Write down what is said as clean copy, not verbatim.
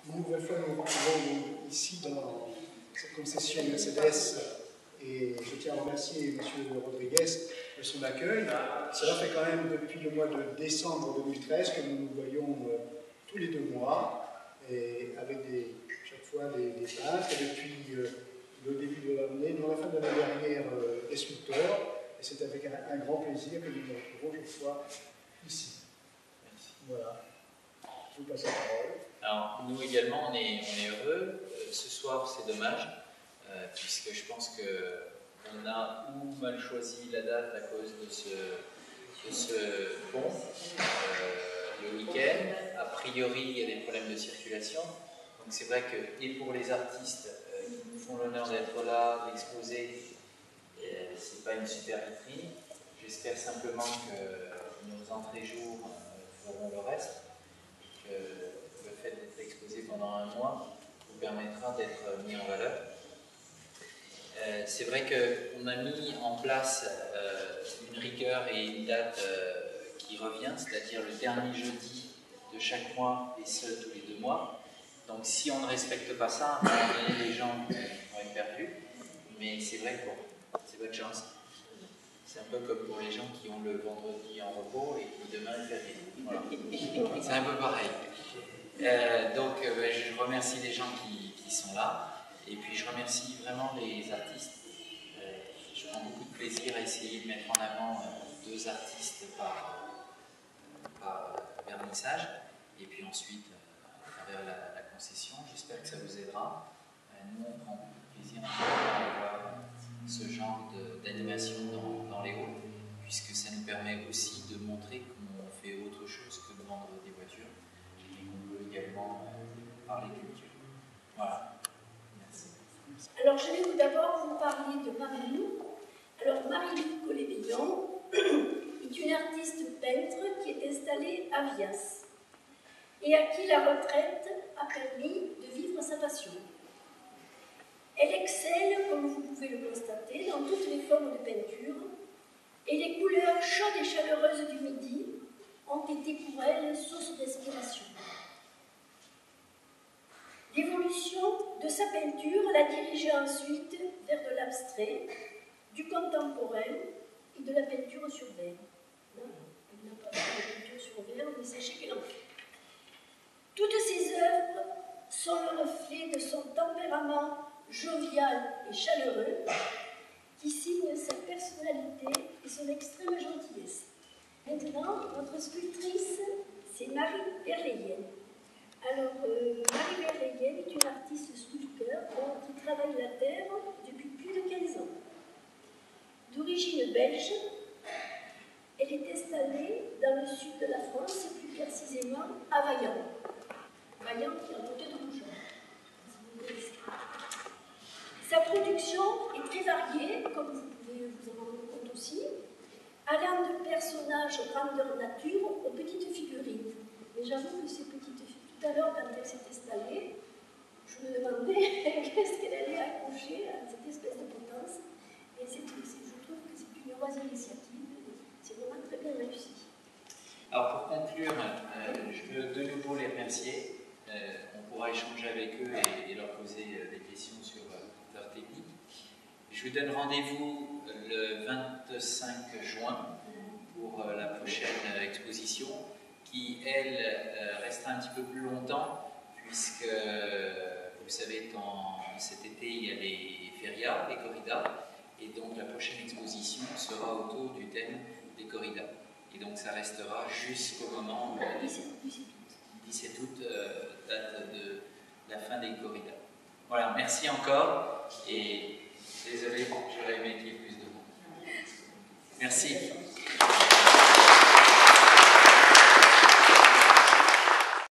Une nouvelle fois, nous nous retrouvons ici dans cette concession Mercedes et je tiens à remercier M. Rodriguez de son accueil. Cela fait quand même depuis le mois de décembre 2013 que nous nous voyons tous les 2 mois et avec chaque fois des peintres. Et depuis le début de l'année, non, la fin de l'année dernière, des sculpteurs. Et c'est avec un grand plaisir que nous nous retrouvons chaque fois ici. Merci. Voilà. Je vous passe la parole. Alors, nous également, on est heureux. Ce soir, c'est dommage, puisque je pense qu'on a ou mal choisi la date à cause de ce pont, le week-end. A priori, il y a des problèmes de circulation. Donc c'est vrai que, et pour les artistes qui nous font l'honneur d'être là, d'exposer, c'est pas une super vitrine. J'espère simplement que nos entrées-jours feront le reste. Que le fait d'être exposé pendant 1 mois vous permettra d'être mis en valeur. C'est vrai qu'on a mis en place une rigueur et une date qui revient, c'est-à-dire le dernier jeudi de chaque mois et ce tous les 2 mois. Donc si on ne respecte pas ça, à un moment donné, les gens vont être perdus. Mais c'est vrai que bon, c'est votre chance. C'est un peu comme pour les gens qui ont le vendredi en repos et qui demain est férié. Voilà. C'est un peu pareil. Donc je remercie les gens qui sont là et puis je remercie vraiment les artistes. Je prends beaucoup de plaisir à essayer de mettre en avant 2 artistes par vernissage et puis ensuite à travers la concession. J'espère que ça vous aidera. Nous on prend beaucoup de plaisir à voir ce genre d'animation dans les halls, puisque ça nous permet aussi de montrer qu'on fait autre chose que de vendre des voitures et qu'on peut également parler culture. Voilà. Merci. Alors je vais tout d'abord vous parler de Marie-Lou. Alors Marie-Lou Collet-Billon est une artiste peintre qui est installée à Vias et à qui la retraite a permis de vivre sa passion. Elle excelle, comme vous pouvez le constater, dans toutes les formes de peinture, et les couleurs chaudes et chaleureuses du midi ont été pour elle source d'inspiration. L'évolution de sa peinture l'a dirigée ensuite vers de l'abstrait, du contemporain et de la peinture sur verre. Non, elle n'a pas fait de peinture sur verre, mais sachez qu'elle en fait. Toutes ses œuvres sont le reflet de son tempérament jovial et chaleureux, qui signe sa personnalité et son extrême gentillesse. Maintenant, notre sculptrice, c'est Marie Verleyen. Alors, Marie Verleyen est une artiste sculpteur qui travaille la terre depuis plus de 15 ans. D'origine belge, elle est installée dans le sud de la France, plus précisément à Vaillant. Vaillant qui est à côté de Mougins. Sa production est très variée, comme vous pouvez vous en rendre compte aussi, allant de personnages grandeur nature aux petites figurines. Mais j'avoue que ces petites figurines, tout à l'heure, quand elle s'est installée, je me demandais qu'est-ce qu'elle allait accrocher à cette espèce de potence. Et je trouve que c'est une heureuse initiative. C'est vraiment très bien réussi. Alors pour conclure, je veux de nouveau les remercier. On pourra échanger avec eux et leur poser des questions sur leur technique. Je vous donne rendez-vous le 25 juin pour la prochaine exposition qui, elle, restera un petit peu plus longtemps puisque, vous savez, cet été, il y a les férias, les corridas, et donc la prochaine exposition sera autour du thème des corridas. Et donc ça restera jusqu'au moment 17 août, date de la fin des corridas. Voilà, merci encore et désolé, j'aurais aimé qu'il y ait plus de monde. Merci.